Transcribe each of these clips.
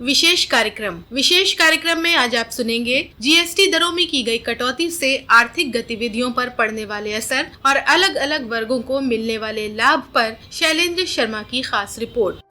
विशेष कार्यक्रम में आज आप सुनेंगे जीएसटी दरों में की गई कटौती से आर्थिक गतिविधियों पर पड़ने वाले असर और अलग अलग वर्गों को मिलने वाले लाभ पर शैलेंद्र शर्मा की खास रिपोर्ट।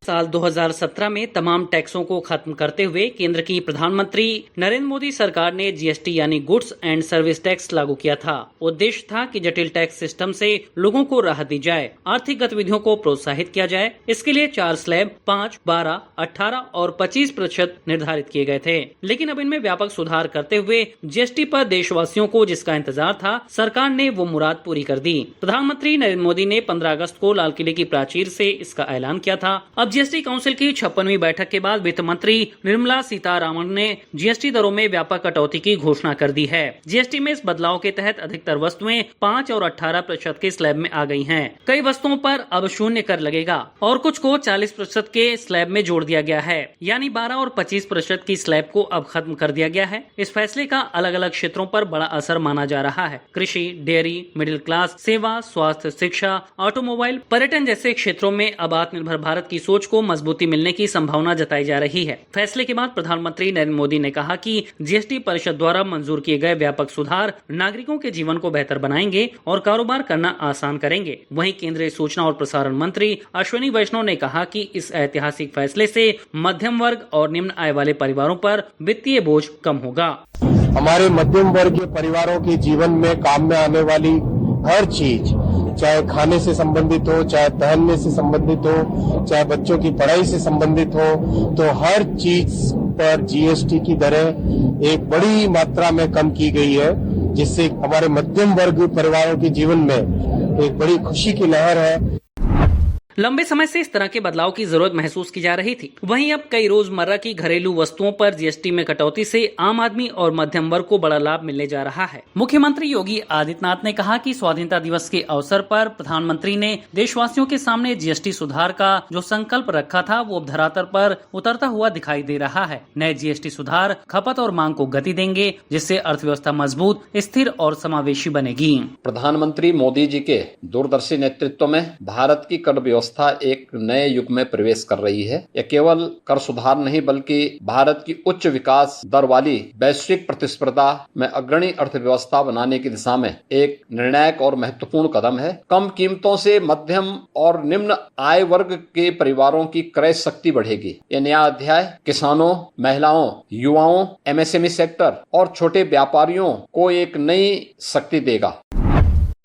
साल 2017 में तमाम टैक्सों को खत्म करते हुए केंद्र की प्रधानमंत्री नरेंद्र मोदी सरकार ने जीएसटी यानी गुड्स एंड सर्विस टैक्स लागू किया था। उद्देश्य था कि जटिल टैक्स सिस्टम से लोगों को राहत दी जाए, आर्थिक गतिविधियों को प्रोत्साहित किया जाए। इसके लिए 4 स्लैब 5, 12, 18 और 25% निर्धारित किए गए थे, लेकिन अब इनमें व्यापक सुधार करते हुए जीएसटी पर देशवासियों को जिसका इंतजार था, सरकार ने वो मुराद पूरी कर दी। प्रधानमंत्री नरेंद्र मोदी ने 15 अगस्त को लाल किले की प्राचीर से इसका ऐलान किया था। अब जीएसटी काउंसिल की 56वीं बैठक के बाद वित्त मंत्री निर्मला सीतारामन ने जीएसटी दरों में व्यापक कटौती की घोषणा कर दी है। जीएसटी में इस बदलाव के तहत अधिकतर वस्तुएं 5 और 18% के स्लैब में आ गई हैं। कई वस्तुओं पर अब 0 कर लगेगा और कुछ को 40% के स्लैब में जोड़ दिया गया है, यानी 12 और 25% की स्लैब को अब खत्म कर दिया गया है। इस फैसले का अलग अलग क्षेत्रों पर बड़ा असर माना जा रहा है। कृषि, डेयरी, मिडिल क्लास, सेवा, स्वास्थ्य, शिक्षा, ऑटोमोबाइल, पर्यटन जैसे क्षेत्रों में अब आत्मनिर्भर भारत की सोच को मजबूती मिलने की संभावना जताई जा रही है। फैसले के बाद प्रधानमंत्री नरेंद्र मोदी ने कहा कि जीएसटी परिषद द्वारा मंजूर किए गए व्यापक सुधार नागरिकों के जीवन को बेहतर बनाएंगे और कारोबार करना आसान करेंगे। वहीं केंद्रीय सूचना और प्रसारण मंत्री अश्विनी वैष्णव ने कहा कि इस ऐतिहासिक फैसले से मध्यम वर्ग और निम्न आय वाले परिवारों पर वित्तीय बोझ कम होगा। हमारे मध्यम वर्ग के परिवारों के जीवन में काम में आने वाली हर चीज, चाहे खाने से संबंधित हो, चाहे पहनने से संबंधित हो, चाहे बच्चों की पढ़ाई से संबंधित हो, तो हर चीज पर जीएसटी की दरें एक बड़ी मात्रा में कम की गई है, जिससे हमारे मध्यम वर्ग परिवारों के जीवन में एक बड़ी खुशी की लहर है। लंबे समय से इस तरह के बदलाव की जरूरत महसूस की जा रही थी। वहीं अब कई रोजमर्रा की घरेलू वस्तुओं पर जीएसटी में कटौती से आम आदमी और मध्यम वर्ग को बड़ा लाभ मिलने जा रहा है। मुख्यमंत्री योगी आदित्यनाथ ने कहा कि स्वाधीनता दिवस के अवसर पर प्रधानमंत्री ने देशवासियों के सामने जीएसटी सुधार का जो संकल्प रखा था, वो अब धरातल पर उतरता हुआ दिखाई दे रहा है। नए जीएसटी सुधार खपत और मांग को गति देंगे, जिससे अर्थव्यवस्था मजबूत, स्थिर और समावेशी बनेगी। प्रधानमंत्री मोदी जी के दूरदर्शी नेतृत्व में भारत की कर व्यवस्था एक नए युग में प्रवेश कर रही है। यह केवल कर सुधार नहीं, बल्कि भारत की उच्च विकास दर वाली वैश्विक प्रतिस्पर्धा में अग्रणी अर्थव्यवस्था बनाने की दिशा में एक निर्णायक और महत्वपूर्ण कदम है। कम कीमतों से मध्यम और निम्न आय वर्ग के परिवारों की क्रय शक्ति बढ़ेगी। यह नया अध्याय किसानों, महिलाओं, युवाओं, एमएसएमई सेक्टर और छोटे व्यापारियों को एक नई शक्ति देगा।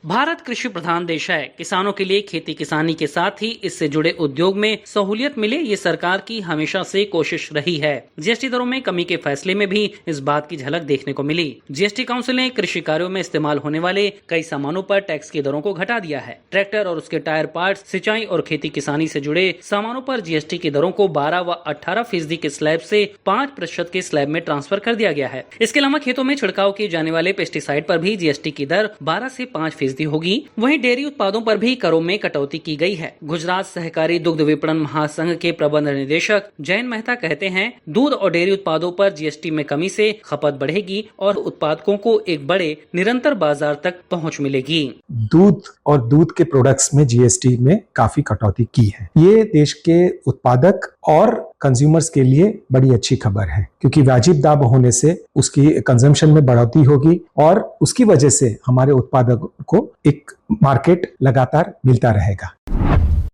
भारत कृषि प्रधान देश है। किसानों के लिए खेती किसानी के साथ ही इससे जुड़े उद्योग में सहूलियत मिले, ये सरकार की हमेशा से कोशिश रही है। जीएसटी दरों में कमी के फैसले में भी इस बात की झलक देखने को मिली। जीएसटी काउंसिल ने कृषि कार्यों में इस्तेमाल होने वाले कई सामानों पर टैक्स की दरों को घटा दिया है। ट्रैक्टर और उसके टायर पार्ट्स, सिंचाई और खेती किसानी से जुड़े सामानों पर जीएसटी की दरों को 12 व 18% के स्लैब से 5% के स्लैब में ट्रांसफर कर दिया गया है। इसके अलावा खेतों में छिड़काव किए जाने वाले पेस्टिसाइड पर भी जीएसटी की दर 12 से 5% होगी। वहीं डेयरी उत्पादों पर भी करों में कटौती की गई है। गुजरात सहकारी दुग्ध विपणन महासंघ के प्रबंध निदेशक जयंत मेहता कहते हैं, दूध और डेयरी उत्पादों पर जीएसटी में कमी से खपत बढ़ेगी और उत्पादकों को एक बड़े निरंतर बाजार तक पहुंच मिलेगी। दूध और दूध के प्रोडक्ट्स में जीएसटी में काफी कटौती की है। ये देश के उत्पादक और कंज्यूमर्स के लिए बड़ी अच्छी खबर है, क्योंकि वाजिब दाम होने से उसकी कंजम्पशन में बढ़ोतरी होगी और उसकी वजह से हमारे उत्पादक को एक मार्केट लगातार मिलता रहेगा।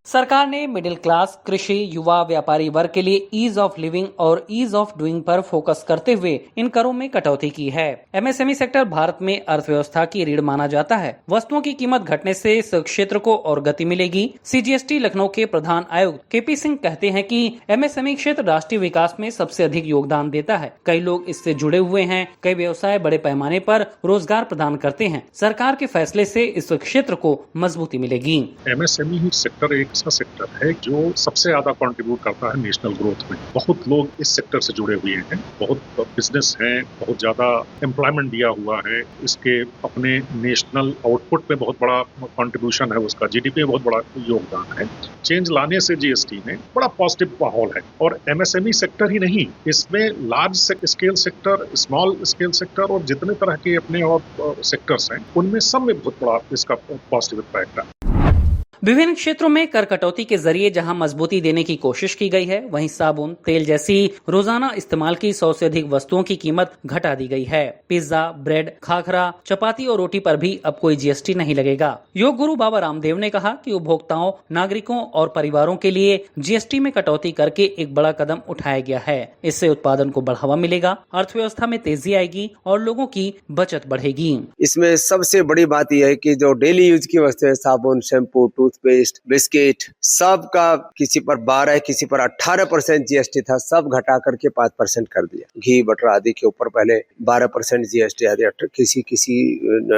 सरकार ने मिडिल क्लास, कृषि, युवा, व्यापारी वर्ग के लिए ईज ऑफ लिविंग और ईज ऑफ डूइंग पर फोकस करते हुए इन करों में कटौती की है। एमएसएमई सेक्टर भारत में अर्थव्यवस्था की रीढ़ माना जाता है। वस्तुओं की कीमत घटने से इस क्षेत्र को और गति मिलेगी। सीजीएसटी लखनऊ के प्रधान आयुक्त केपी सिंह कहते हैं कि एमएसएमई क्षेत्र राष्ट्रीय विकास में सबसे अधिक योगदान देता है। कई लोग इससे जुड़े हुए हैं। कई व्यवसाय बड़े पैमाने पर रोजगार प्रदान करते हैं। सरकार के फैसले से इस क्षेत्र को मजबूती मिलेगी। एमएसएमई सेक्टर एक ऐसा सेक्टर है जो सबसे ज्यादा कंट्रीब्यूट करता है नेशनल ग्रोथ में। बहुत लोग इस सेक्टर से जुड़े हुए हैं, बहुत बिजनेस हैं, बहुत ज्यादा एम्प्लॉयमेंट दिया हुआ है। इसके अपने नेशनल आउटपुट में बहुत बड़ा कंट्रीब्यूशन है, उसका जीडीपी में बहुत बड़ा योगदान है। चेंज लाने से जीएसटी में बड़ा पॉजिटिव माहौल है। और एमएसएमई सेक्टर ही नहीं, इसमें large scale sector, small scale sector और जितने तरह के अपने और सेक्टर्स हैं, उनमें सब में बहुत बड़ा इसका पॉजिटिव इम्पैक्ट है। विभिन्न क्षेत्रों में कर कटौती के जरिए जहां मजबूती देने की कोशिश की गई है, वहीं साबुन, तेल जैसी रोजाना इस्तेमाल की 100 से अधिक वस्तुओं की कीमत घटा दी गई है। पिज्जा, ब्रेड, खाखरा, चपाती और रोटी पर भी अब कोई जीएसटी नहीं लगेगा। योग गुरु बाबा रामदेव ने कहा कि उपभोक्ताओं, नागरिकों और परिवारों के लिए जीएसटी में कटौती करके एक बड़ा कदम उठाया गया है। इससे उत्पादन को बढ़ावा मिलेगा, अर्थव्यवस्था में तेजी आएगी और लोगों की बचत बढ़ेगी। इसमें सबसे बड़ी बात यह है कि जो डेली यूज की वस्तु है, साबुन, शैम्पू, टूथपेस्ट, बिस्किट, सब का किसी पर 12, किसी पर 18% जीएसटी था, सब घटा करके 5% कर दिया। घी, बटर आदि के ऊपर पहले 12% जीएसटी आदि, किसी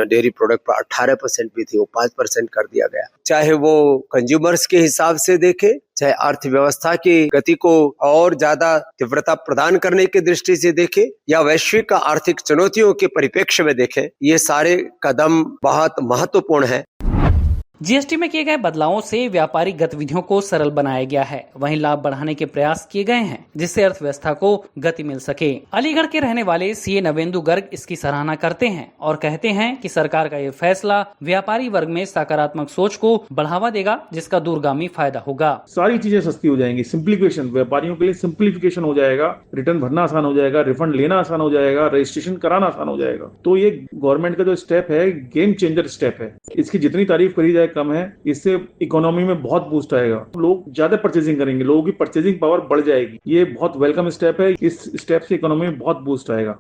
डेयरी प्रोडक्ट पर 18% भी थी, वो 5% कर दिया गया। चाहे वो कंज्यूमर्स के हिसाब से देखे, चाहे अर्थव्यवस्था की गति को और ज्यादा तीव्रता प्रदान करने की दृष्टि से देखे, या वैश्विक आर्थिक चुनौतियों के परिप्रेक्ष्य में देखे, ये सारे कदम बहुत महत्वपूर्ण है। जीएसटी में किए गए बदलावों से व्यापारिक गतिविधियों को सरल बनाया गया है, वहीं लाभ बढ़ाने के प्रयास किए गए हैं जिससे अर्थव्यवस्था को गति मिल सके। अलीगढ़ के रहने वाले सीए नवेंदु गर्ग इसकी सराहना करते हैं और कहते हैं कि सरकार का ये फैसला व्यापारी वर्ग में सकारात्मक सोच को बढ़ावा देगा, जिसका दूरगामी फायदा होगा। सारी चीजें सस्ती हो जाएंगी, सिंप्लीफिकेशन, व्यापारियों के लिए सिंप्लीफिकेशन हो जाएगा, रिटर्न भरना आसान हो जाएगा, रिफंड लेना आसान हो जाएगा, रजिस्ट्रेशन कराना आसान हो जाएगा। तो ये गवर्नमेंट का जो स्टेप है, गेम चेंजर स्टेप है। इसकी जितनी तारीफ करी जाए कम है। इससे इकोनॉमी में बहुत बूस्ट आएगा, लोग ज्यादा परचेजिंग करेंगे, लोगों की परचेजिंग पावर बढ़ जाएगी। ये बहुत वेलकम स्टेप है। इस स्टेप से इकोनॉमी में बहुत बूस्ट आएगा।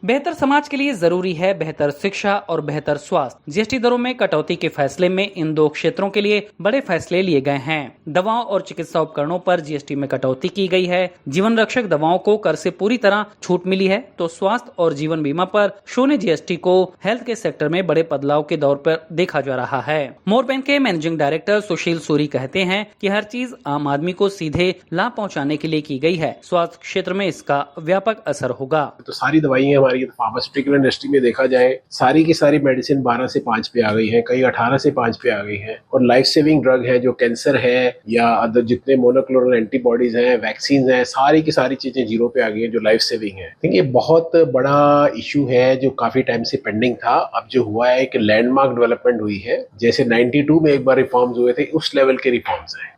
बेहतर समाज के लिए जरूरी है बेहतर शिक्षा और बेहतर स्वास्थ्य। जीएसटी दरों में कटौती के फैसले में इन दो क्षेत्रों के लिए बड़े फैसले लिए गए हैं। दवाओं और चिकित्सा उपकरणों पर जीएसटी में कटौती की गई है। जीवन रक्षक दवाओं को कर से पूरी तरह छूट मिली है, तो स्वास्थ्य और जीवन बीमा पर शून्य जीएसटी को हेल्थ के सेक्टर में बड़े बदलाव के दौर पर देखा जा रहा है। मोरपेन के मैनेजिंग डायरेक्टर सुशील सूरी कहते हैं कि हर चीज आम आदमी को सीधे लाभ पहुँचाने के लिए की गई है। स्वास्थ्य क्षेत्र में इसका व्यापक असर होगा। तो सारी दवाइयाँ हमारी फार्मास्यूटिकल इंडस्ट्री में देखा जाए, सारी की सारी मेडिसिन 12 से 5 पे आ गई है, कई 18 से 5 पे आ गई है। और लाइफ सेविंग ड्रग है, जो कैंसर है या अदर जितने मोनोक्लोनल एंटीबॉडीज हैं, वैक्सीन हैं, सारी की सारी चीजें 0 पे आ गई है, जो लाइफ सेविंग है। ये बहुत बड़ा इशू है जो काफी टाइम से पेंडिंग था। अब जो हुआ है कि लैंडमार्क डेवलपमेंट हुई है, जैसे 92 में एक बार रिफॉर्म्स हुए थे, उस लेवल के रिफॉर्म्स हैं।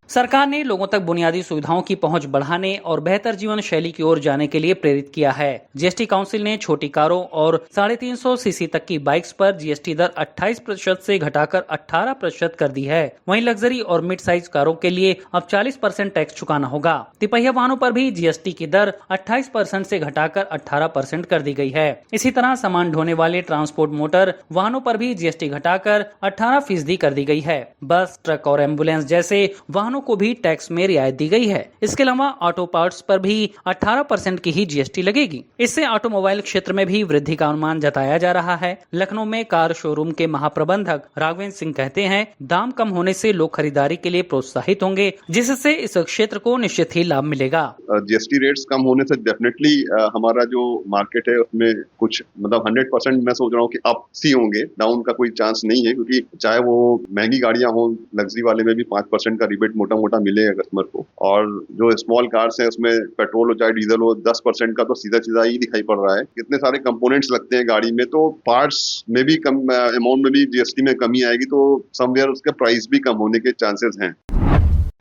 सरकार ने लोगों तक बुनियादी सुविधाओं की पहुंच बढ़ाने और बेहतर जीवन शैली की ओर जाने के लिए प्रेरित किया है। जीएसटी काउंसिल ने छोटी कारों और 350 सीसी तक की बाइक्स पर जीएसटी दर 28% से घटाकर 18% कर दी है। वहीं लग्जरी और मिड साइज कारों के लिए अब 40% टैक्स चुकाना होगा। तिपहिया वाहनों पर भी जीएसटी की दर 28% से घटाकर 18% कर दी गई है। इसी तरह सामान ढोने वाले ट्रांसपोर्ट मोटर वाहनों पर भी जीएसटी घटाकर 18% कर दी गई है। बस, ट्रक और एम्बुलेंस जैसे वाहनों को भी टैक्स में रियायत दी गई है। इसके अलावा ऑटो पार्ट्स पर भी 18% की ही जीएसटी लगेगी। इससे ऑटोमोबाइल क्षेत्र में भी वृद्धि का अनुमान जताया जा रहा है। लखनऊ में कार शोरूम के महाप्रबंधक राघवेंद्र सिंह कहते हैं, दाम कम होने से लोग खरीदारी के लिए प्रोत्साहित होंगे, जिससे इस क्षेत्र को निश्चित ही लाभ मिलेगा। जीएसटी रेट्स कम होने से डेफिनेटली हमारा जो मार्केट है उसमें कुछ 100% मैं सोच रहा हूँ कि अप सी होंगे, डाउन का कोई चांस नहीं है, क्योंकि चाहे वो महंगी गाड़ियां हो, लग्जरी वाले में भी 5% का रिबेट मोटा मोटा मिलेगा कस्टमर को। और जो स्मॉल कार्स है उसमें पेट्रोल हो चाहे डीजल हो, 10% का तो सीधा सीधा ही दिखाई पड़ रहा है। इतने सारे कंपोनेंट्स लगते हैं गाड़ी में, तो पार्ट्स में भी कम अमाउंट में भी जीएसटी में कमी आएगी, तो समवेयर उसके प्राइस भी कम होने के चांसेस हैं।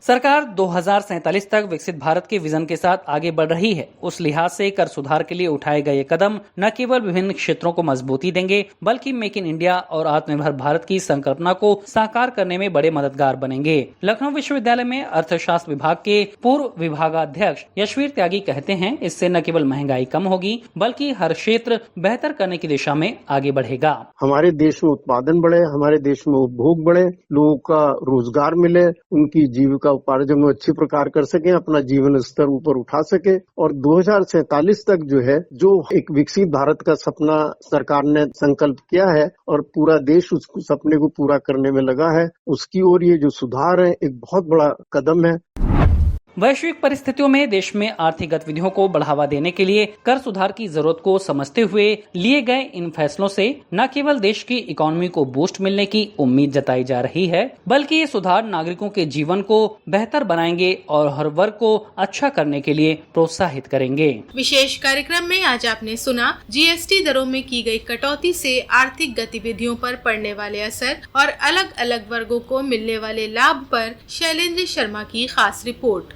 सरकार 2047 तक विकसित भारत के विजन के साथ आगे बढ़ रही है। उस लिहाज से कर सुधार के लिए उठाए गए कदम न केवल विभिन्न क्षेत्रों को मजबूती देंगे, बल्कि मेक इन इंडिया और आत्मनिर्भर भारत की संकल्पना को साकार करने में बड़े मददगार बनेंगे। लखनऊ विश्वविद्यालय में अर्थशास्त्र विभाग के पूर्व विभागाध्यक्ष यशवीर त्यागी कहते हैं, इससे न केवल महंगाई कम होगी, बल्कि हर क्षेत्र बेहतर करने की दिशा में आगे बढ़ेगा। हमारे देश में उत्पादन बढ़े, हमारे देश में उपभोग बढ़े, लोगों का रोजगार मिले, उनकी जीविका उपार्जन में अच्छी प्रकार कर सके, अपना जीवन स्तर ऊपर उठा सके। और 2047 तक जो है, जो एक विकसित भारत का सपना सरकार ने संकल्प किया है और पूरा देश उस सपने को पूरा करने में लगा है, उसकी ओर ये जो सुधार है एक बहुत बड़ा कदम है। वैश्विक परिस्थितियों में देश में आर्थिक गतिविधियों को बढ़ावा देने के लिए कर सुधार की जरूरत को समझते हुए लिए गए इन फैसलों से न केवल देश की इकोनॉमी को बूस्ट मिलने की उम्मीद जताई जा रही है, बल्कि ये सुधार नागरिकों के जीवन को बेहतर बनाएंगे और हर वर्ग को अच्छा करने के लिए प्रोत्साहित करेंगे। विशेष कार्यक्रम में आज आपने सुना जीएसटी दरों में की गई कटौती से आर्थिक गतिविधियों पर पड़ने वाले असर और अलग अलग वर्गों को मिलने वाले लाभ पर शैलेंद्र शर्मा की खास रिपोर्ट।